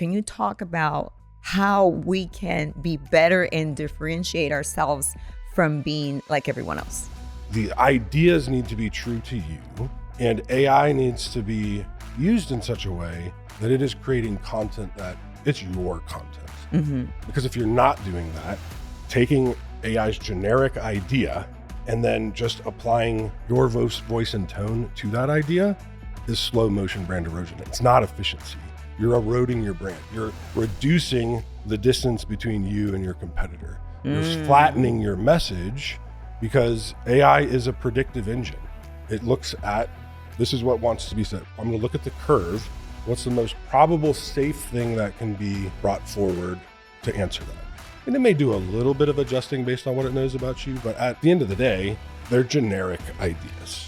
Can you talk about how we can be better and differentiate ourselves from being like everyone else? The ideas need to be true to you, and AI needs to be used in such a way that it is creating content that it's your content. Because if you're not doing that, taking AI's generic idea and then just applying your voice and tone to that idea is slow motion brand erosion. It's not efficiency. You're eroding your brand. You're reducing the distance between you and your competitor. You're flattening your message because AI is a predictive engine. It looks at, this is what wants to be said. I'm gonna look at the curve. What's the most probable safe thing that can be brought forward to answer that? And it may do a little bit of adjusting based on what it knows about you, but at the end of the day, they're generic ideas.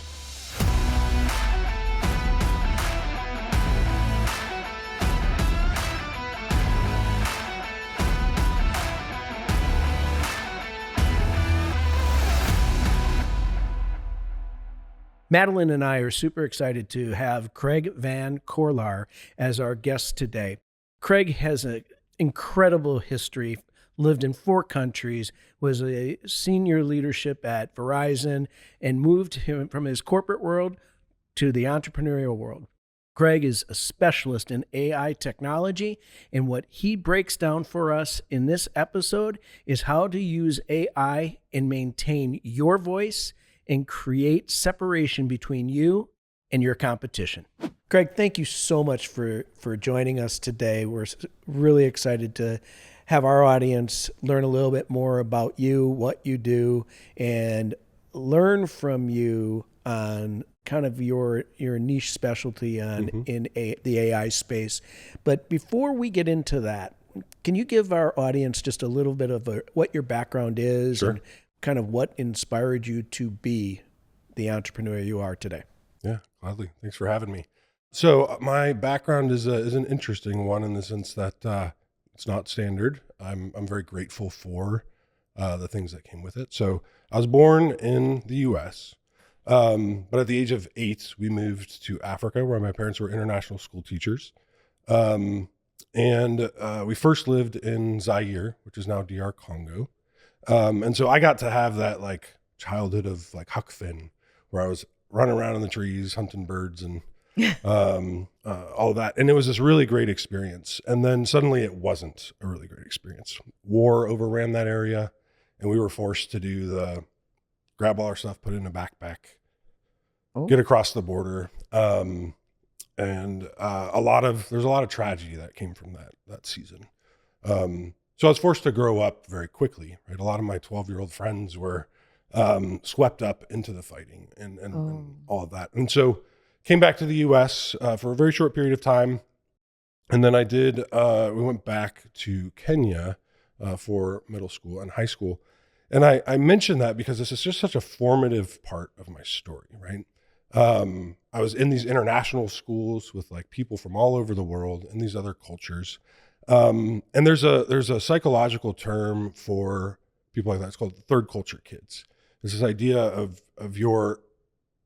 Madeline and I are super excited to have Craig Van Korlaar as our guest today. Craig has an incredible history, lived in 4 countries, was a senior leadership at Verizon, and moved him from his corporate world to the entrepreneurial world. Craig is a specialist in AI technology, and what he breaks down for us in this episode is how to use AI and maintain your voice and create separation between you and your competition. Craig, thank you so much for joining us today. We're really excited to have our audience learn a little bit more about you, what you do, and learn from you on kind of your niche specialty on the AI space. But before we get into that, can you give our audience just a little bit of what your background is? Sure. And kind of what inspired you to be the entrepreneur you are today? Yeah, gladly. Thanks for having me. So my background is an interesting one in the sense that it's not standard. I'm very grateful for the things that came with it. So I was born in the U.S., but at the age of 8, we moved to Africa, where my parents were international school teachers. And we first lived in Zaire, which is now DR Congo. And so I got to have that like childhood of like Huck Finn, where I was running around in the trees, hunting birds and all of that. And it was this really great experience. And then suddenly it wasn't a really great experience. War overran that area, and we were forced to do the grab all our stuff, put it in a backpack, get across the border. And there's a lot of tragedy that came from that season. So I was forced to grow up very quickly, right? A lot of my 12-year-old friends were swept up into the fighting and all of that. And so came back to the U.S. For a very short period of time. And then we went back to Kenya for middle school and high school. And I mention that because this is just such a formative part of my story, right? I was in these international schools with like people from all over the world and these other cultures. And there's a psychological term for people like that. It's called third culture kids. It's this idea of you're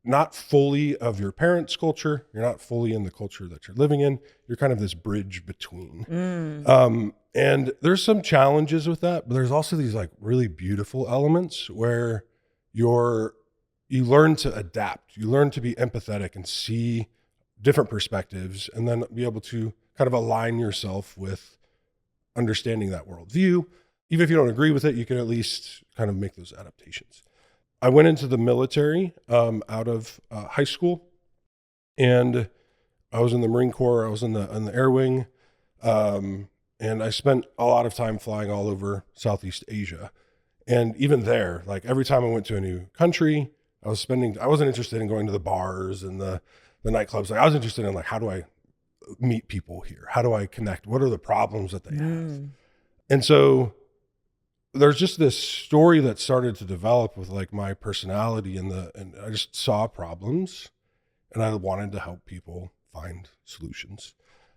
not fully of your parents' culture. You're not fully in the culture that you're living in. You're kind of this bridge between. And there's some challenges with that, but there's also these like really beautiful elements where you learn to adapt. You learn to be empathetic and see different perspectives, and then be able to kind of align yourself with understanding that worldview. Even if you don't agree with it, you can at least kind of make those adaptations. I went into the military out of high school, and I was in the Marine Corps. I was in the Air Wing, and I spent a lot of time flying all over Southeast Asia. And even there, like every time I went to a new country, I wasn't interested in going to the bars and the nightclubs. Like I was interested in like, how do I meet people here? How do I connect? What are the problems that they have? And so there's just this story that started to develop with like my personality and I just saw problems and I wanted to help people find solutions.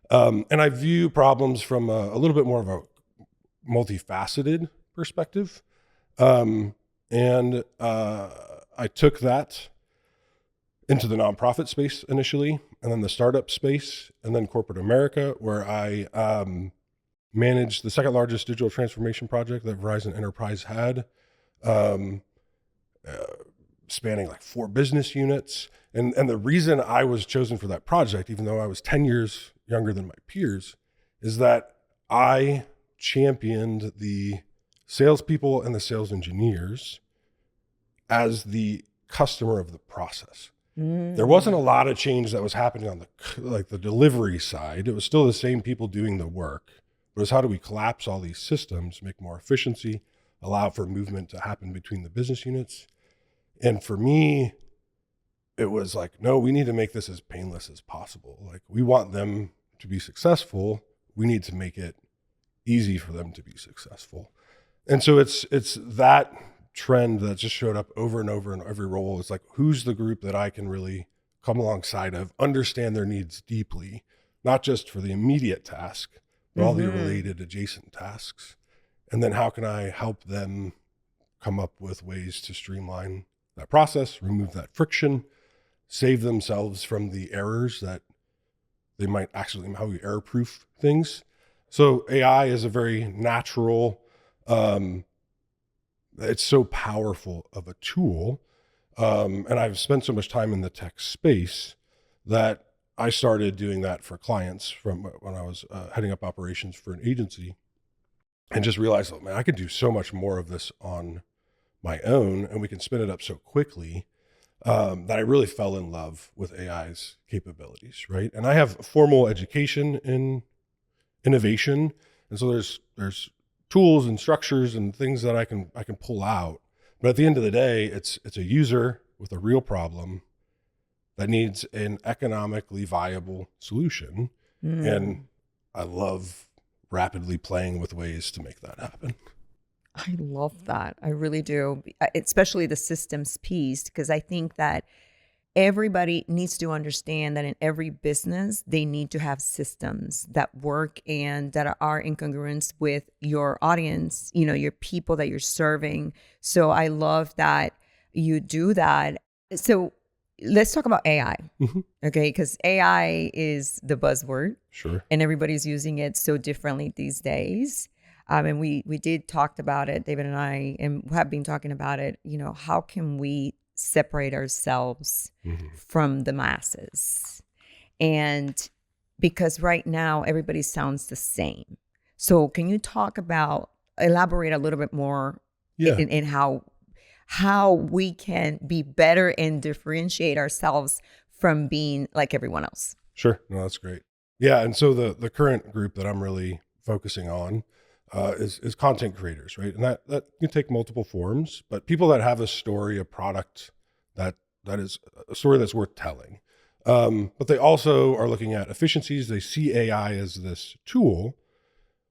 And I view problems from a little bit more of a multifaceted perspective. I took that into the nonprofit space initially. and then the startup space, and then corporate America, where I managed the second largest digital transformation project that Verizon Enterprise had, um, spanning like 4 business units. And the reason I was chosen for that project, even though I was 10 years younger than my peers, is that I championed the salespeople and the sales engineers as the customer of the process. There wasn't a lot of change that was happening on the delivery side. It was still the same people doing the work. But it's how do we collapse all these systems, make more efficiency, allow for movement to happen between the business units. And for me, it was like, no, we need to make this as painless as possible. Like, we want them to be successful. We need to make it easy for them to be successful. And so it's that trend that just showed up over and over in every role. It's like, who's the group that I can really come alongside of, understand their needs deeply, not just for the immediate task, but all the related adjacent tasks. And then how can I help them come up with ways to streamline that process, remove that friction, save themselves from the errors that they might actually, how we error-proof things. So AI is a very natural, it's so powerful of a tool. And I've spent so much time in the tech space that I started doing that for clients from when I was heading up operations for an agency, and just realized, oh man, I could do so much more of this on my own, and we can spin it up so quickly that I really fell in love with AI's capabilities, right? And I have formal education in innovation, and so there's tools and structures and things that I can pull out. But at the end of the day, it's a user with a real problem that needs an economically viable solution. And I love rapidly playing with ways to make that happen. I love that. I really do, especially the systems piece, because I think that everybody needs to understand that in every business, they need to have systems that work and that are in congruence with your audience, your people that you're serving. So I love that you do that. So let's talk about AI, okay? Because AI is the buzzword. Sure. And everybody's using it so differently these days. And we did talk about it, David and I, and have been talking about it. How can we separate ourselves from the masses? And because right now everybody sounds the same. So can you elaborate a little bit more in how we can be better and differentiate ourselves from being like everyone else? Sure. No, that's great. Yeah. And so the current group that I'm really focusing on is content creators, right? And that can take multiple forms, but people that have a story, a product that is a story that's worth telling. But they also are looking at efficiencies. They see AI as this tool,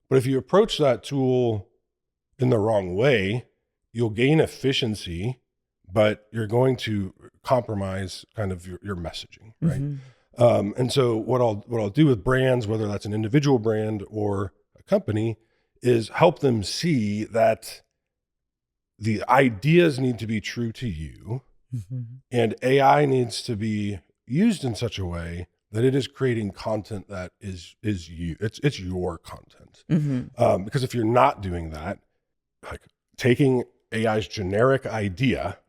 but if you approach that tool in the wrong way, you'll gain efficiency, but you're going to compromise kind of your messaging, right? And so what I'll do with brands, whether that's an individual brand or a company, is help them see that the ideas need to be true to you, and AI needs to be used in such a way that it is creating content that is you. It's your content. Because if you're not doing that, like taking AI's generic idea,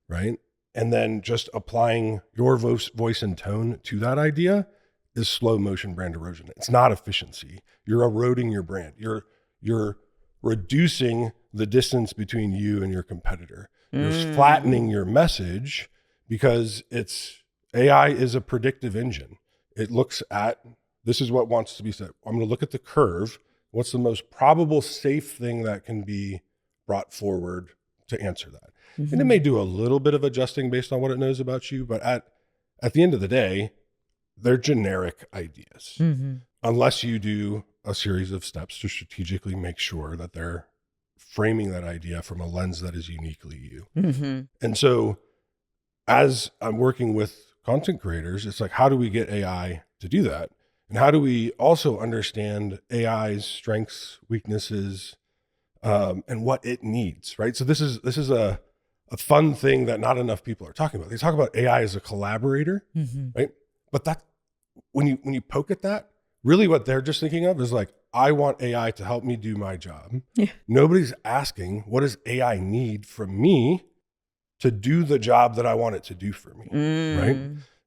right, and then just applying your voice and tone to that idea is slow motion brand erosion. It's not efficiency. You're eroding your brand. You're reducing the distance between you and your competitor. You're flattening your message because AI is a predictive engine. It looks at, this is what wants to be said. I'm going to look at the curve. What's the most probable safe thing that can be brought forward to answer that? And it may do a little bit of adjusting based on what it knows about you, but at the end of the day, they're generic ideas. Unless you do a series of steps to strategically make sure that they're framing that idea from a lens that is uniquely you. And so as I'm working with content creators, it's like, how do we get AI to do that? And how do we also understand AI's strengths, weaknesses, and what it needs, right? So this is a fun thing that not enough people are talking about. They talk about AI as a collaborator, right? But when you poke at that, really what they're just thinking of is like, I want AI to help me do my job. Yeah. Nobody's asking, what does AI need from me to do the job that I want it to do for me, right?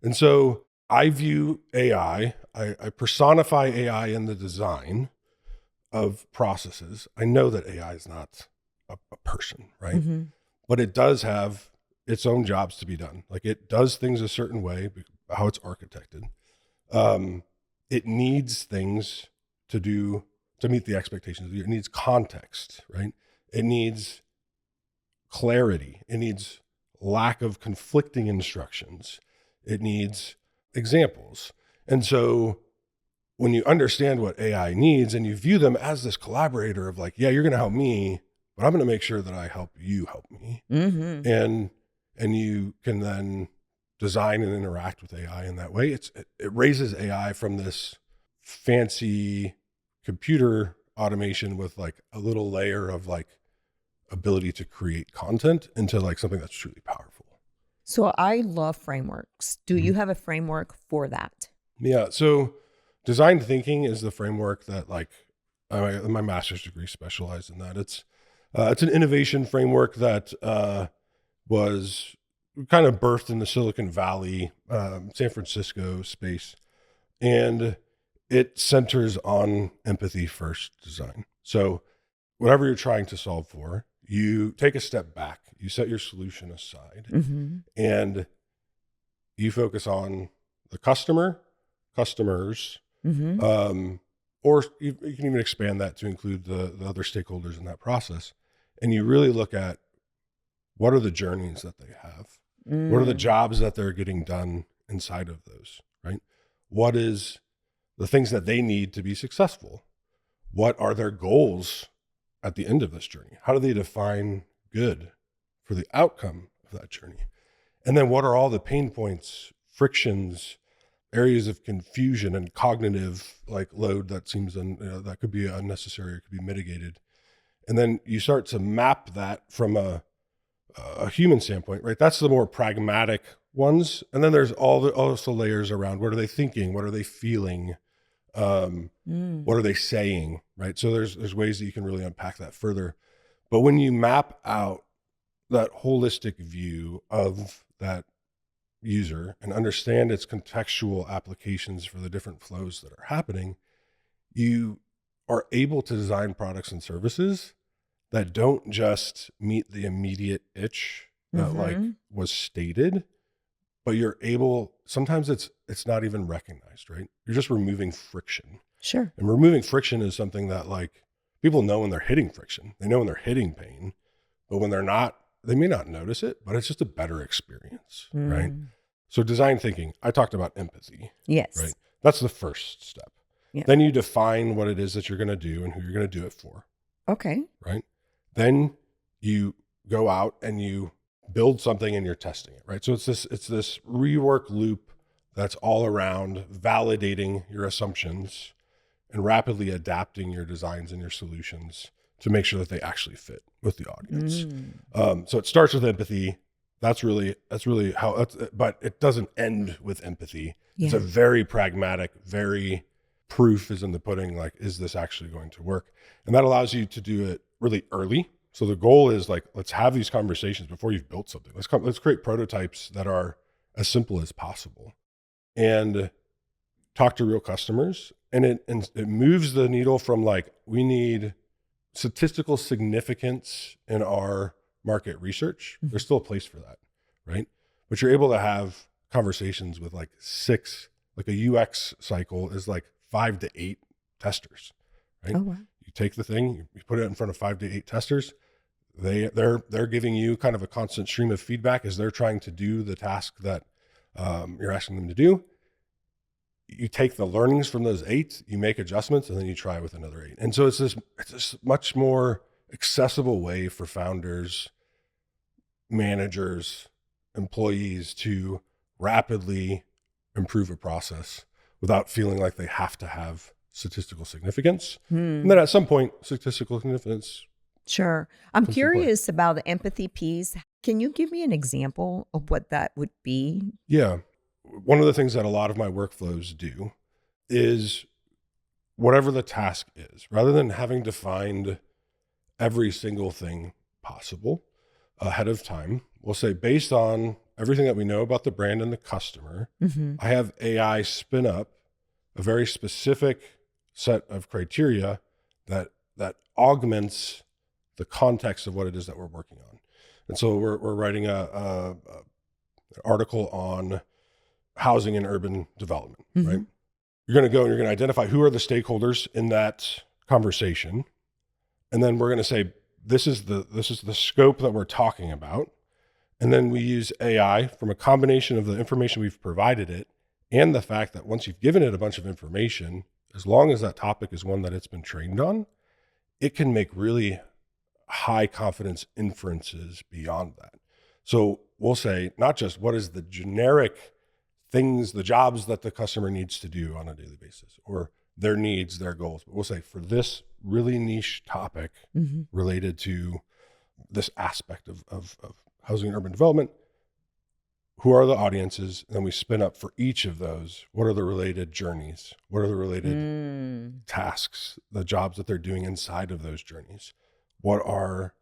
And so I view AI, I personify AI in the design of processes. I know that AI is not a person, right? But it does have its own jobs to be done. Like it does things a certain way, how it's architected. It needs things to meet the expectations. It needs context, right? It needs clarity. It needs lack of conflicting instructions. It needs examples. And so when you understand what AI needs and you view them as this collaborator of like, yeah, you're going to help me, but I'm going to make sure that I help you help me. And you can then design and interact with AI in that way. It raises AI from this fancy computer automation with like a little layer of like ability to create content into like something that's truly powerful. So I love frameworks. Do you have a framework for that? Yeah. So design thinking is the framework that like my master's degree specialized in that. It's an innovation framework that was kind of birthed in the Silicon Valley, San Francisco space. And it centers on empathy first design. So whatever you're trying to solve for, you take a step back, you set your solution aside, and you focus on the customer, customers, or you can even expand that to include the other stakeholders in that process. And you really look at what are the journeys that they have? What are the jobs that they're getting done inside of those, right? What is the things that they need to be successful? What are their goals at the end of this journey? How do they define good for the outcome of that journey? And then what are all the pain points, frictions, areas of confusion and cognitive like load that seems that could be unnecessary or could be mitigated? And then you start to map that from a human standpoint, right? That's the more pragmatic ones. And then there's also layers around what are they thinking? What are they feeling? What are they saying, right? So there's ways that you can really unpack that further. But when you map out that holistic view of that user and understand its contextual applications for the different flows that are happening, you are able to design products and services that don't just meet the immediate itch that like was stated, but you're able, sometimes it's not even recognized, right? You're just removing friction. Sure. And removing friction is something that like people know when they're hitting friction. They know when they're hitting pain, but when they're not, they may not notice it, but it's just a better experience, right? So design thinking, I talked about empathy. Yes. Right? That's the first step. Yeah. Then you define what it is that you're going to do and who you're going to do it for. Okay. Right? Then you go out and you build something and you're testing it, right? So it's this rework loop that's all around validating your assumptions and rapidly adapting your designs and your solutions to make sure that they actually fit with the audience. So it starts with empathy. That's really how, but it doesn't end with empathy. Yeah. It's a very pragmatic, very proof is in the pudding. Like, is this actually going to work? And that allows you to do it really early. So the goal is like, let's have these conversations before you've built something. Let's create prototypes that are as simple as possible and talk to real customers. And it moves the needle from like, we need statistical significance in our market research. There's still a place for that, right? But you're able to have conversations with like a UX cycle is like 5 to 8 testers, right? Oh, wow. You take the thing, you put it in front of 5 to 8 testers. They're giving you kind of a constant stream of feedback as they're trying to do the task that you're asking them to do. You take the learnings from those 8, you make adjustments, and then you try with another 8. And so it's this much more accessible way for founders, managers, employees to rapidly improve a process without feeling like they have to have statistical significance. And then at some point, statistical significance. Sure. I'm curious about the empathy piece. Can you give me an example of what that would be? Yeah. one of the things that a lot of my workflows do is whatever the task is, rather than having to find every single thing possible ahead of time, we'll say, based on everything that we know about the brand and the customer, I have AI spin up a very specific set of criteria that augments the context of what it is that we're working on. And so we're writing an article on housing and urban development, right? You're going to go and you're going to identify who are the stakeholders in that conversation. And then we're going to say, this is the scope that we're talking about. And then we use AI from a combination of the information we've provided it and the fact that once you've given it a bunch of information, as long as that topic is one that it's been trained on, it can make really high confidence inferences beyond that. So we'll say, not just what is the generic things, the jobs that the customer needs to do on a daily basis, or their needs, their goals, but we'll say, for this really niche topic related to this aspect of housing and urban development, who are the audiences? And then we spin up for each of those, what are the related journeys? What are the related tasks, the jobs that they're doing inside of those journeys? What are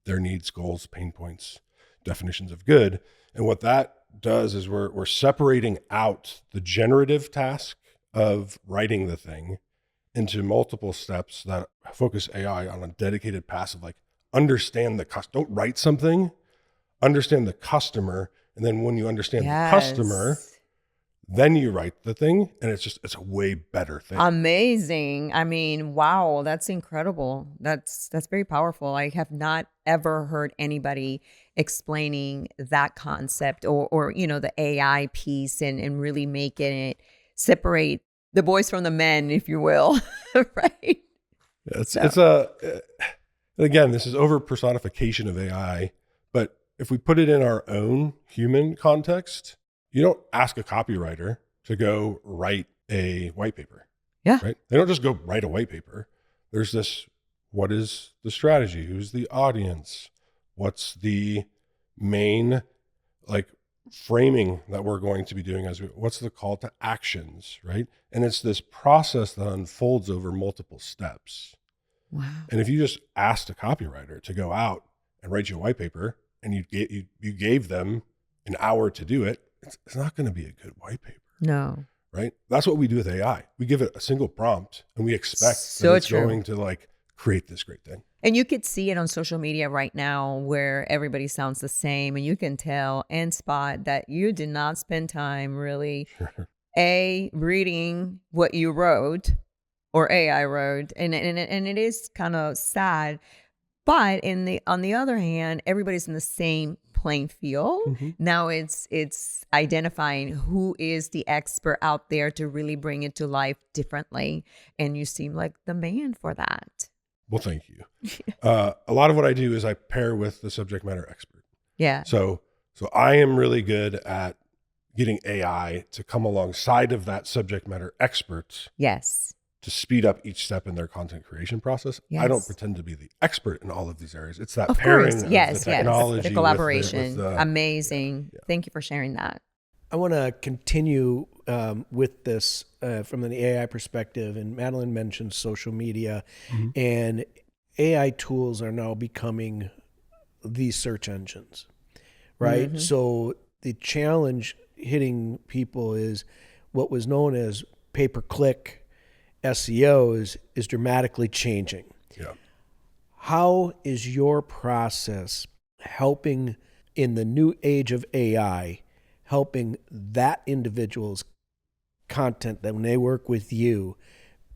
their needs, goals, pain points, definitions of good? And what that does is we're separating out the generative task of writing the thing into multiple steps that focus AI on a dedicated passive, like understand the customer. Don't write something, understand the customer. And then when you understand the customer, then you write the thing, and it's a way better thing. Amazing. I mean, wow, that's incredible. That's very powerful. I have not ever heard anybody explaining that concept or the AI piece and really making it separate the boys from the men, if you will. Right? Again, this is over personification of AI, but if we put it in our own human context, you don't ask a copywriter to go write a white paper. Yeah. Right? They don't just go write a white paper. There's this, what is the strategy? Who's the audience? What's the main framing that we're going to be doing what's the call to actions, right? And it's this process that unfolds over multiple steps. Wow. And if you just asked a copywriter to go out and write you a white paper and you gave them an hour to do it, it's not going to be a good white paper. No. Right? That's what we do with AI. We give it a single prompt and we expect that it's going to create this great thing. And you could see it on social media right now where everybody sounds the same, and you can tell and spot that you did not spend time really reading what you wrote or AI wrote, and it is kind of sad. But on the other hand, everybody's in the same playing field. Now it's identifying who is the expert out there to really bring it to life differently, and you seem like the man for that. Well, thank you. A lot of what I do is I pair with the subject matter expert. Yeah. So I am really good at getting AI to come alongside of that subject matter expert. Yes. To speed up each step in their content creation process. Yes. I don't pretend to be the expert in all of these areas. It's that pairing of the technology. The collaboration. With amazing. Yeah. Thank you for sharing that. I want to continue with this from an AI perspective. And Madeline mentioned social media, and AI tools are now becoming these search engines, right? So the challenge hitting people is what was known as pay-per-click SEO is dramatically changing. Yeah. How is your process helping in the new age of AI, helping that individual's content that when they work with you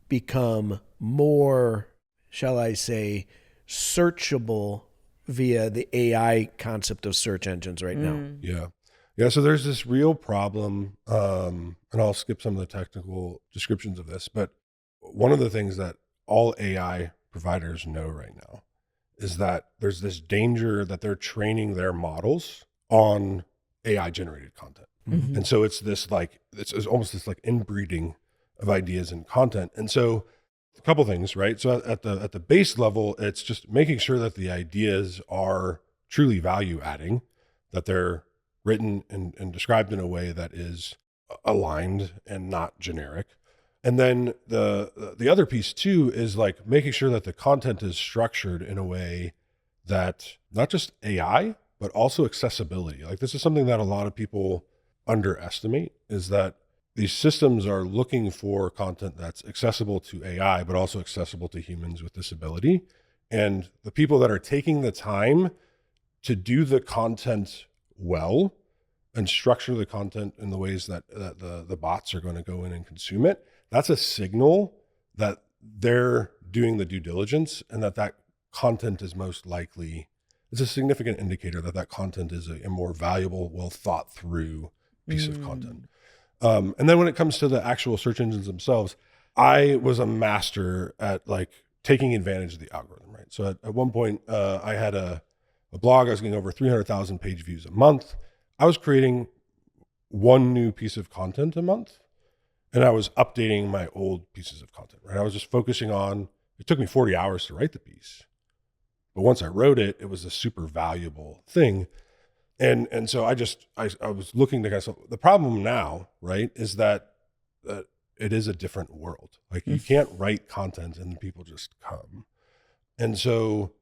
become more, shall I say, searchable via the AI concept of search engines right now? Yeah. So there's this real problem, and I'll skip some of the technical descriptions of this, but one of the things that all AI providers know right now is that there's this danger that they're training their models on AI generated content. And so it's this it's almost this inbreeding of ideas and content. And so a couple things, right? So at the base level, it's just making sure that the ideas are truly value adding, that they're written and described in a way that is aligned and not generic. And then the other piece too is like making sure that the content is structured in a way that not just AI, but also accessibility. Like this is something that a lot of people underestimate, is that these systems are looking for content that's accessible to AI, but also accessible to humans with disability. And the people that are taking the time to do the content well and structure the content in the ways that the bots are going to go in and consume it, that's a signal that they're doing the due diligence and that content is most likely, it's a significant indicator that content is a more valuable, well thought through piece of content. And then when it comes to the actual search engines themselves, I was a master at like taking advantage of the algorithm, right? So at one point, I had a blog. I was getting over 300,000 page views a month. I was creating one new piece of content a month, and I was updating my old pieces of content, right? I was just focusing on, it took me 40 hours to write the piece, but once I wrote it, it was a super valuable thing. And so I was looking to kind of, the problem now, right, is that it is a different world. Like you can't write content and people just come. And so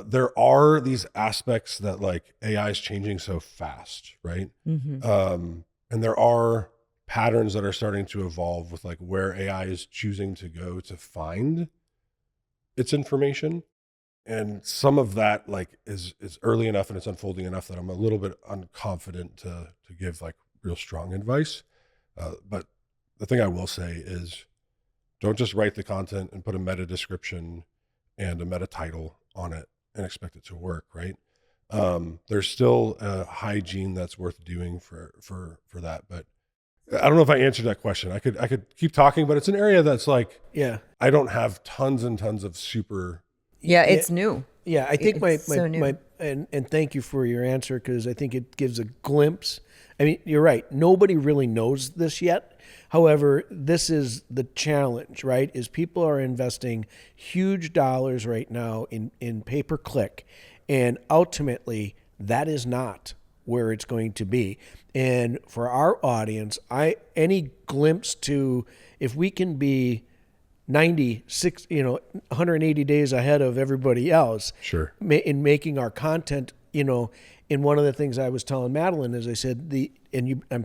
there are these aspects that like AI is changing so fast, right? And there are patterns that are starting to evolve with like where AI is choosing to go to find its information. And some of that like is early enough and it's unfolding enough that I'm a little bit unconfident to give like real strong advice. But the thing I will say is don't just write the content and put a meta description and a meta title on it and expect it to work, right? There's still a hygiene that's worth doing for that. But I don't know if I answered that question. I could keep talking, but it's an area that's like, I don't have tons and tons of super. Yeah, it's new. Yeah, I think and thank you for your answer, because I think it gives a glimpse. I mean, you're right. Nobody really knows this yet. However, this is the challenge, right? Is people are investing huge dollars right now in pay-per-click, and ultimately that is not where it's going to be. And for our audience, any glimpse to, if we can be 96, 180 days ahead of everybody else. Sure. In making our content, and one of the things I was telling Madeline is I said,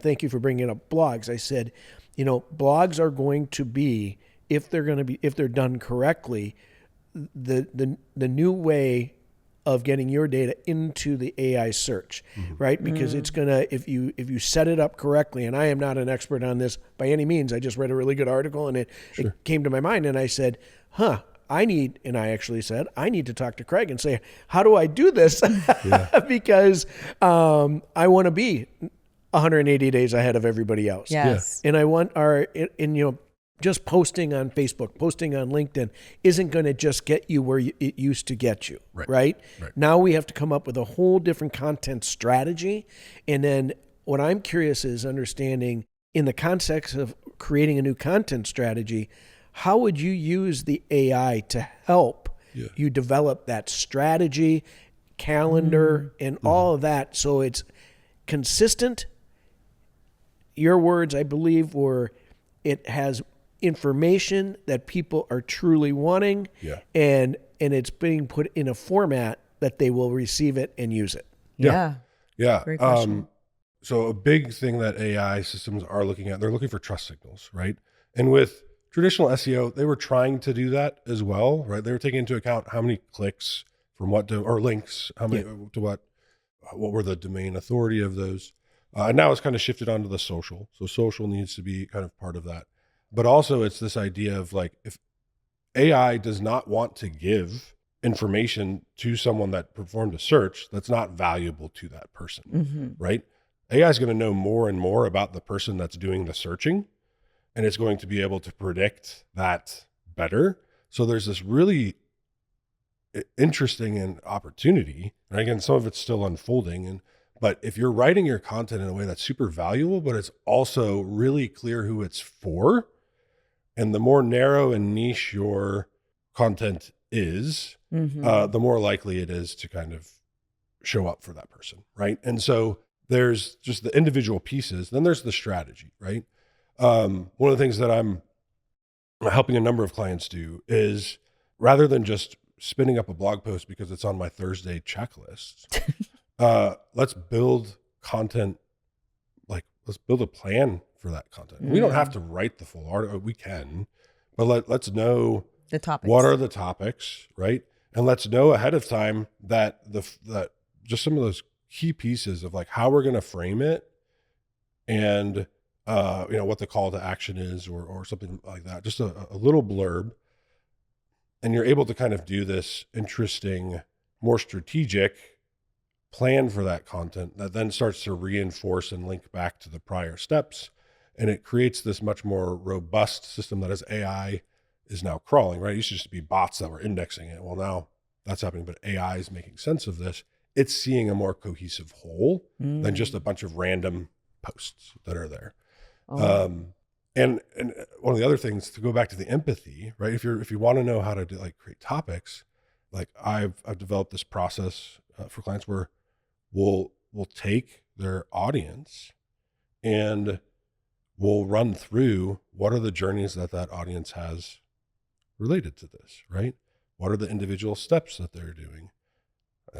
thank you for bringing up blogs. I said, blogs are going to be, if they're done correctly, the new way of getting your data into the AI search, right? Because it's gonna, if you set it up correctly, and I am not an expert on this by any means. I just read a really good article and it came to my mind, and I said, I need to talk to Craig and say, how do I do this? Because I want to be 180 days ahead of everybody else. Yes. And I want just posting on Facebook, posting on LinkedIn isn't going to just get you where it used to get you, right? Now we have to come up with a whole different content strategy. And then what I'm curious is understanding, in the context of creating a new content strategy, how would you use the AI to help you develop that strategy, calendar, and all of that, so it's consistent? Your words, I believe, were it has information that people are truly wanting, and it's being put in a format that they will receive it and use it. Yeah. Great question. So a big thing that AI systems are looking at, they're looking for trust signals, right? And with traditional SEO, they were trying to do that as well, right? They were taking into account how many clicks from what or links, how many to what were the domain authority of those. And now it's kind of shifted onto the social. So social needs to be kind of part of that. But also it's this idea of like, if AI does not want to give information to someone that performed a search, that's not valuable to that person, right? AI is going to know more and more about the person that's doing the searching, and it's going to be able to predict that better. So there's this really interesting opportunity. And again, some of it's still unfolding. But if you're writing your content in a way that's super valuable, but it's also really clear who it's for, and the more narrow and niche your content is, the more likely it is to kind of show up for that person, right? And so there's just the individual pieces. Then there's the strategy, right? One of the things that I'm helping a number of clients do is rather than just spinning up a blog post because it's on my Thursday checklist, let's build content. Like, let's build a plan for that content. We don't have to write the full article. We can, but let's know The topics. what are the topics, right? And let's know ahead of time that that just some of those key pieces of like how we're going to frame it, and what the call to action is, or something like that. Just a little blurb, and you're able to kind of do this interesting, more strategic plan for that content that then starts to reinforce and link back to the prior steps. And it creates this much more robust system that as AI is now crawling, right? It used to just be bots that were indexing it. Well, now that's happening, but AI is making sense of this. It's seeing a more cohesive whole than just a bunch of random posts that are there. And one of the other things, to go back to the empathy, right? If you want to know how to create topics, like I've developed this process for clients where we'll take their audience and we'll run through what are the journeys that audience has related to this, right? What are the individual steps that they're doing?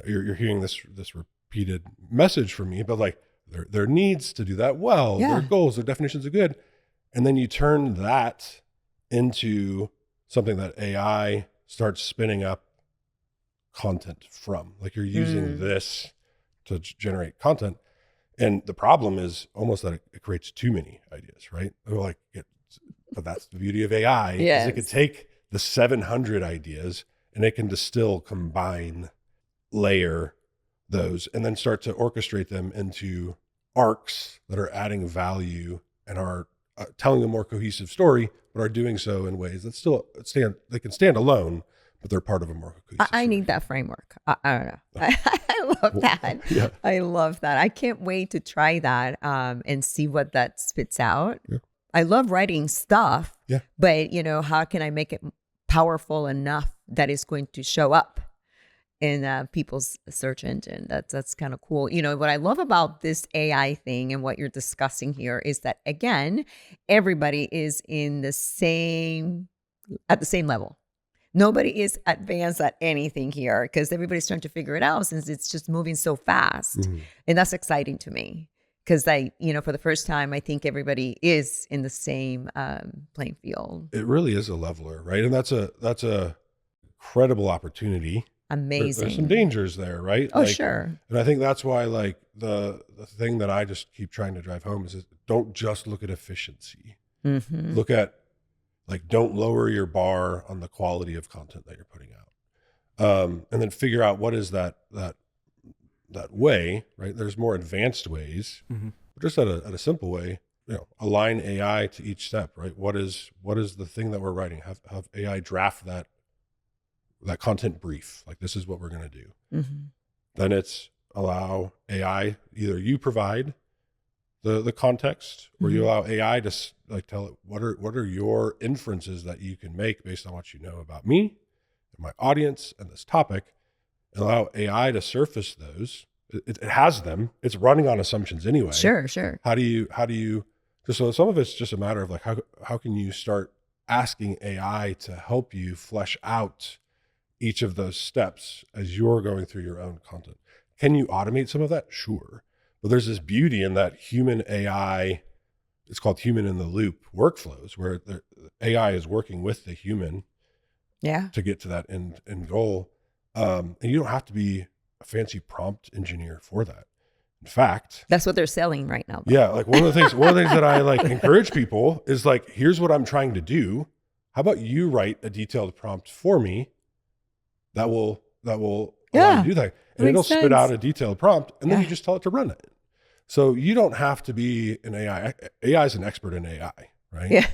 You're hearing this repeated message from me, but like their needs to do that well, their goals, their definitions are good. And then you turn that into something that AI starts spinning up content from. Like you're using this to generate content. And the problem is almost that it creates too many ideas, right? But that's the beauty of AI. Is it could take the 700 ideas and it can distill, combine, layer those, and then start to orchestrate them into arcs that are adding value and are telling a more cohesive story, but are doing so in ways that still they can stand alone, but they're part of a more cohesive I need that framework. I don't know. I love that. Yeah. I love that. I can't wait to try that and see what that spits out. Yeah. I love writing stuff, but how can I make it powerful enough that it's going to show up in people's search engine? That's kind of cool. What I love about this AI thing and what you're discussing here is that, again, everybody is at the same level. Nobody is advanced at anything here because everybody's trying to figure it out since it's just moving so fast. Mm-hmm. And that's exciting to me because for the first time, I think everybody is in the same playing field. It really is a leveler, right? And that's a credible opportunity. Amazing. There's some dangers there, right? Oh, sure. And I think that's why the thing that I just keep trying to drive home is don't just look at efficiency. Mm-hmm. Look at don't lower your bar on the quality of content that you're putting out. And then figure out what is that way, right? There's more advanced ways, but just at a simple way, align AI to each step, right? What is the thing that we're writing? Have AI draft that content brief. Like, this is what we're going to do. Mm-hmm. Then it's allow AI, either you provide the context, or you allow AI to tell it what are your inferences that you can make based on what you know about me and my audience and this topic, and allow AI to surface those. It has them. It's running on assumptions anyway. Sure. How do you just, so some of it's just a matter of how can you start asking AI to help you flesh out each of those steps as you're going through your own content. Can you automate some of that? Sure. But there's this beauty in that human AI, it's called human in the loop workflows, where the AI is working with the human to get to that end goal. And you don't have to be a fancy prompt engineer for that. In fact, that's what they're selling right now. Yeah. One of the things that I encourage people is here's what I'm trying to do. How about you write a detailed prompt for me that will allow you to do that. And it'll spit out a detailed prompt, and then you just tell it to run it. So you don't have to be an AI. AI is an expert in AI, right? Yeah.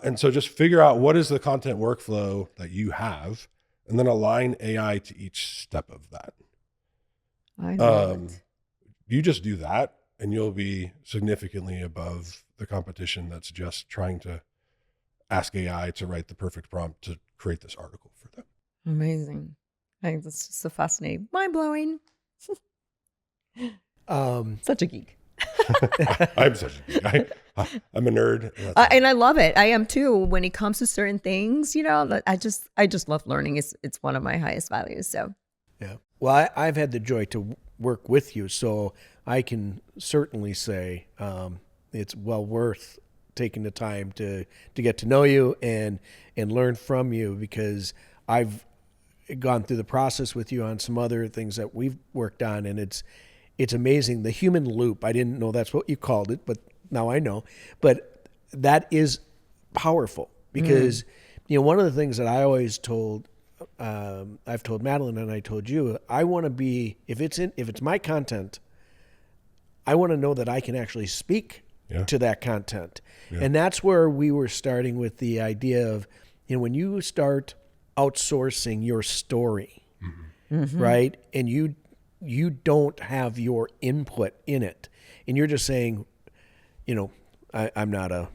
And so just figure out what is the content workflow that you have, and then align AI to each step of that. I love it. You just do that, and you'll be significantly above the competition that's just trying to ask AI to write the perfect prompt to create this article for them. Amazing. I think that's just so fascinating. Mind blowing. Such a geek. I'm such a geek. I'm a nerd. And I love it. I am too. When it comes to certain things, I just love learning. It's one of my highest values. So, yeah. Well, I've had the joy to work with you, so I can certainly say it's well worth taking the time to get to know you and learn from you, because I've gone through the process with you on some other things that we've worked on, and it's amazing. The human loop, I didn't know that's what you called it, but now I know. But that is powerful, because one of the things that I always told, I've told Madeline and I told you, I want to be, if it's my content, I want to know that I can actually speak to that content. Yeah. And that's where we were starting with the idea of, when you start outsourcing your story, right? And you don't have your input in it, and you're just saying, I'm not a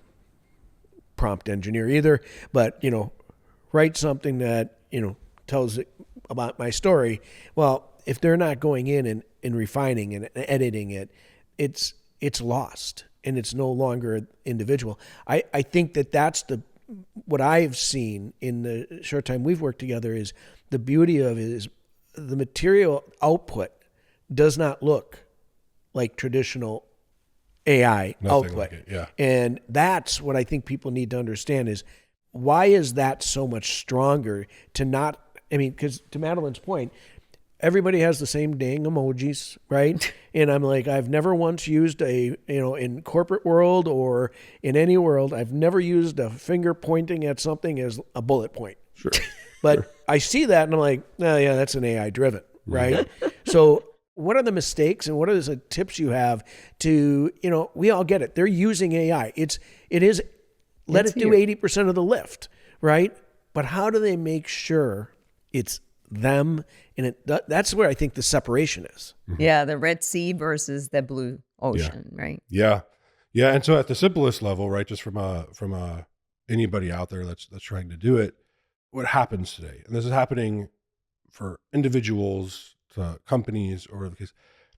prompt engineer either, but, write something that, tells about my story. Well, if they're not going in and refining and editing it, it's lost, and it's no longer individual. I think that's what I've seen in the short time we've worked together, is the beauty of it is the material output does not look like traditional AI output. Like it, yeah. And that's what I think people need to understand is, why is that so much stronger to not, because to Madeline's point, everybody has the same dang emojis, right? And I'm like, I've never once used in corporate world or in any world, I've never used a finger pointing at something as a bullet point. Sure. But I see that and I'm like, oh yeah, that's an AI driven, right? So what are the mistakes and what are the tips you have to, we all get it. They're using AI. It is, let it do 80% of the lift, right? But how do they make sure it's them? And that's where I think the separation is. Yeah, the Red Sea versus the blue ocean, right? Yeah. Yeah. And so at the simplest level, right, just from anybody out there that's trying to do it, what happens today, and this is happening for individuals to companies, or the case,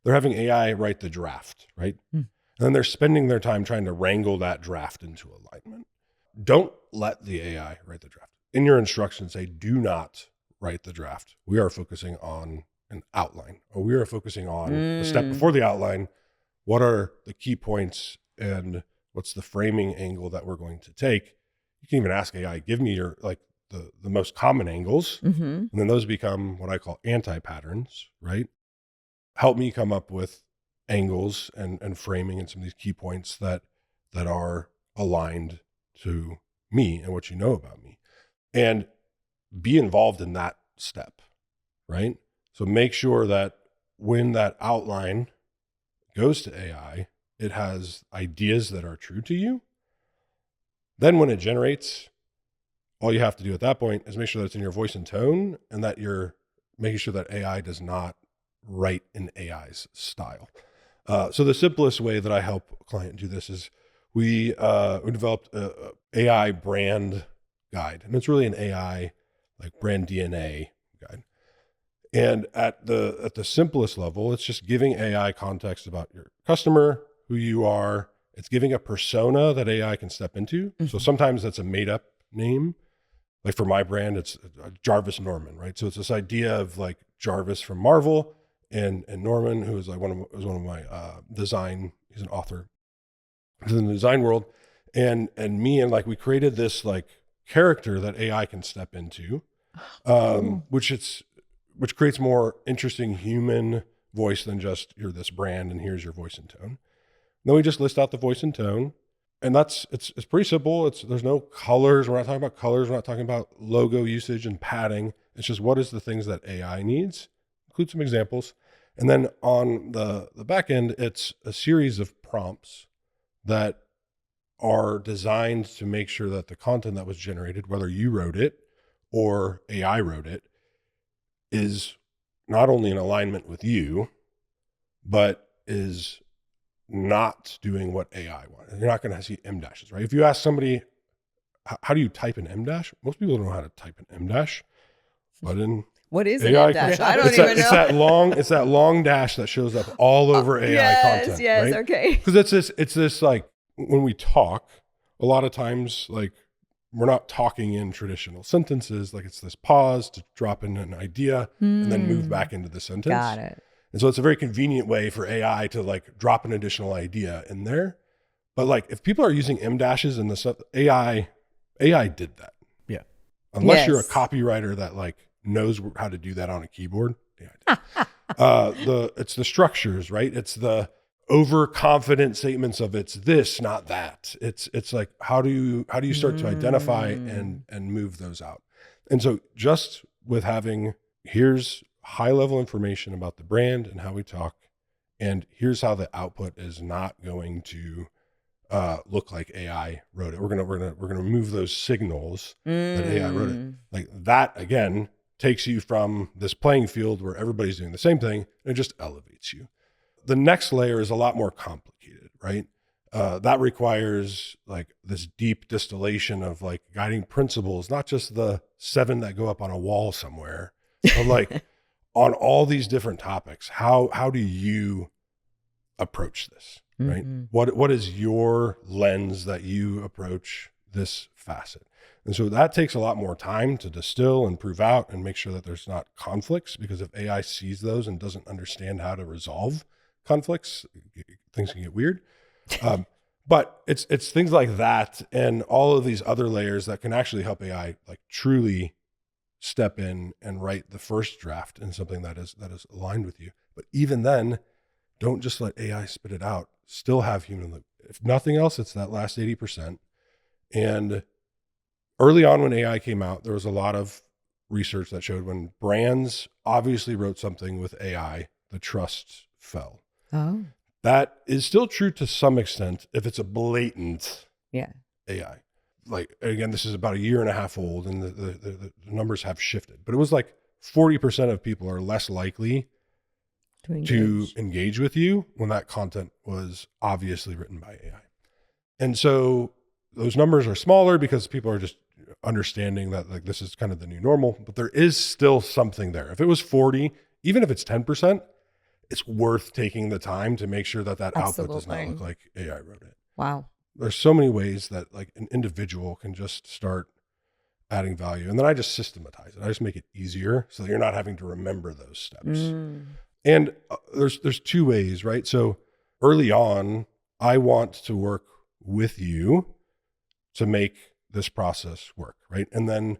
they're having AI write the draft, right? And then they're spending their time trying to wrangle that draft into alignment. Don't let the AI write the draft. In your instructions, say, do not write the draft. We are focusing on an outline, or we are focusing on the step before the outline. What are the key points and what's the framing angle that we're going to take? You can even ask AI, give me your, the most common angles. And then those become what I call anti-patterns, right? Help me come up with angles and framing and some of these key points that are aligned to me and what you know about me. And be involved in that step, right? So make sure that when that outline goes to AI, it has ideas that are true to you. Then when it generates, all you have to do at that point is make sure that it's in your voice and tone, and that you're making sure that AI does not write in AI's style. So the simplest way that I help a client do this is we developed a AI brand guide, and it's really an AI brand DNA guide. And at the simplest level, it's just giving AI context about your customer, who you are. It's giving a persona that AI can step into. So sometimes that's a made up name. Like for my brand, it's Jarvis Norman, right? So it's this idea of Jarvis from Marvel and Norman, who is one of my design. He's an author. He's in the design world, and me, and we created this character that AI can step into, which creates more interesting human voice than just you're this brand and here's your voice and tone. Then we just list out the voice and tone. And it's pretty simple. There's no colors. We're not talking about colors. We're not talking about logo usage and padding. It's just what is the things that AI needs. Include some examples. And then on the back end, it's a series of prompts that are designed to make sure that the content that was generated, whether you wrote it or AI wrote it, is not only in alignment with you, but is not doing what AI wants. You're not going to see M dashes, right? If you ask somebody, how do you type an M dash? Most people don't know how to type an M dash, but in What is AI an dash? I don't it's even that, know. it's that long dash that shows up all over AI content. Yes, right? okay. Because it's this like when we talk, a lot of times like we're not talking in traditional sentences. Like it's this pause to drop in an idea and then move back into the sentence. Got it. And so it's a very convenient way for AI to like drop an additional idea in there. But like if people are using M dashes in the stuff, AI did that. Yeah. Unless you're a copywriter that like knows how to do that on a keyboard. Yeah. It's the structures, right? It's the overconfident statements of it's this, not that. It's like how do you start to identify and move those out? And so just with having here's high level information about the brand and how we talk, and here's how the output is not going to look like AI wrote it. We're gonna remove those signals that AI wrote it. Like that again takes you from this playing field where everybody's doing the same thing, and it just elevates you. The next layer is a lot more complicated, right? That requires like this deep distillation of like guiding principles, not just the 7 that go up on a wall somewhere, but like on all these different topics. How do you approach this, right? What is your lens that you approach this facet? And so that takes a lot more time to distill and prove out and make sure that there's not conflicts, because if AI sees those and doesn't understand how to resolve conflicts, things can get weird. But it's things like that and all of these other layers that can actually help AI like truly step in and write the first draft in something that is aligned with you. But even then, don't just let AI spit it out. Still have human loop. If nothing else, it's that last 80%. And early on when AI came out, there was a lot of research that showed when brands obviously wrote something with AI, the trust fell. Oh. That is still true to some extent if it's a blatant AI. Like, again, this is about a year and a half old and the numbers have shifted. But it was like 40% of people are less likely to engage with you when that content was obviously written by AI. And so those numbers are smaller because people are just understanding that like this is kind of the new normal, but there is still something there. If it was 40, even if it's 10%, it's worth taking the time to make sure that output does not look like AI wrote it. Wow. There's so many ways that like an individual can just start adding value. And then I just systematize it. I just make it easier so that you're not having to remember those steps. And there's 2 ways, right? So early on, I want to work with you to make this process work, right? And then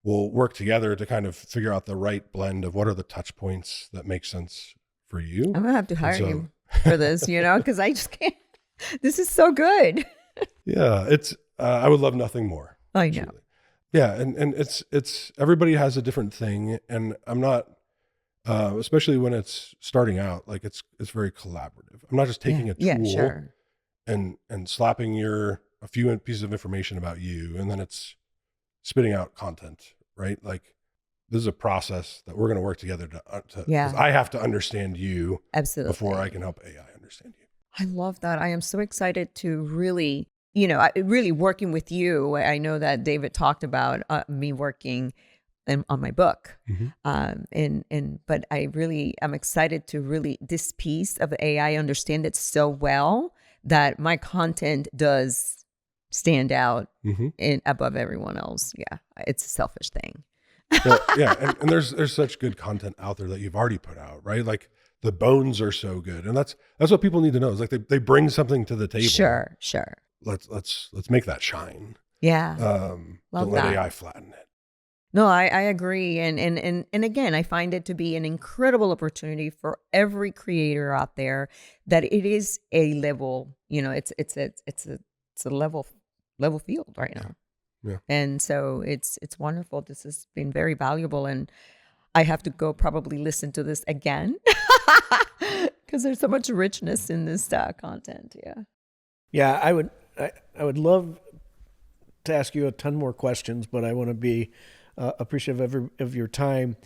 we'll work together to kind of figure out the right blend of what are the touch points that make sense for you. I'm gonna have to hire you for this, because I just can't. This is so good. Yeah, it's. I would love nothing more. I know. Truly. Yeah, and it's everybody has a different thing, and I'm not. Especially when it's starting out, like it's very collaborative. I'm not just taking a tool and slapping a few pieces of information about you, and then it's spitting out content, right? Like this is a process that we're going to work together to 'cause I have to understand you before I can help AI understand you. I love that. I am so excited to really, really working with you. I know that David talked about me working on my book. But I'm excited to really this piece of AI understand it so well that my content does stand out above everyone else. Yeah, it's a selfish thing. And there's such good content out there that you've already put out, right? Like the bones are so good, and that's what people need to know. Is like they bring something to the table. Sure. Let's make that shine. Yeah. Don't let AI flatten it. No, I agree. And again, I find it to be an incredible opportunity for every creator out there that it is a level, it's a level field right now. Yeah. And so it's wonderful. This has been very valuable, and I have to go probably listen to this again because there's so much richness in this content. Yeah. Yeah, I would love to ask you a ton more questions, but I want to be appreciative of your time,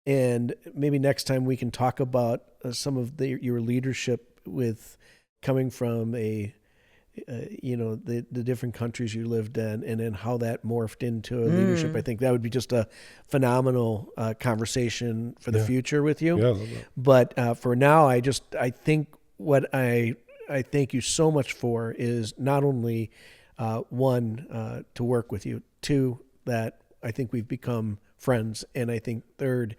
and maybe next time we can talk about some of your leadership with coming from a the different countries you lived in, and then how that morphed into leadership. I think that would be just a phenomenal conversation for the future with you. Yeah, I love that. But for now, I think what I thank you so much for is not only one, to work with you, two, that I think we've become friends, and I think third,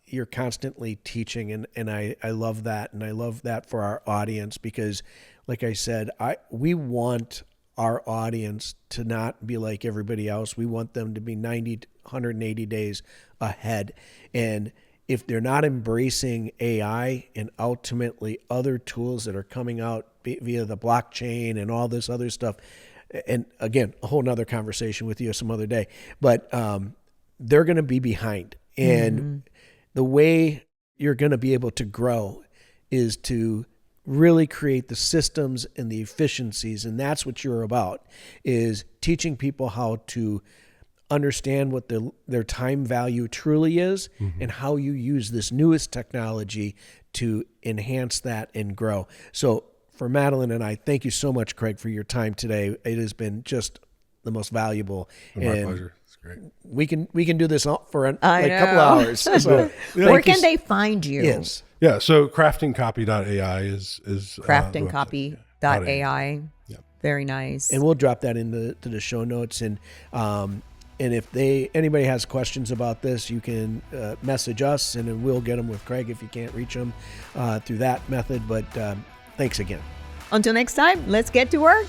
you're constantly teaching, and I love that, and I love that for our audience, because like I said, we want our audience to not be like everybody else. We want them to be 90 to 180 days ahead. And if they're not embracing AI and ultimately other tools that are coming out via the blockchain and all this other stuff, and again, a whole nother conversation with you some other day, but they're going to be behind. And the way you're going to be able to grow is to really create the systems and the efficiencies. And that's what you're about, is teaching people how to understand what their time value truly is, and how you use this newest technology to enhance that and grow. So for Madeline and I, thank you so much, Craig, for your time today. It has been just the most valuable. My pleasure. It's great. We can do this for a couple hours. So where can they find you? Yes. Yeah, so craftingcopy.ai is craftingcopy.ai. Yeah. Very nice. And we'll drop that into the show notes. And if anybody has questions about this, you can message us, and then we'll get them with Craig if you can't reach them through that method. But thanks again. Until next time, let's get to work.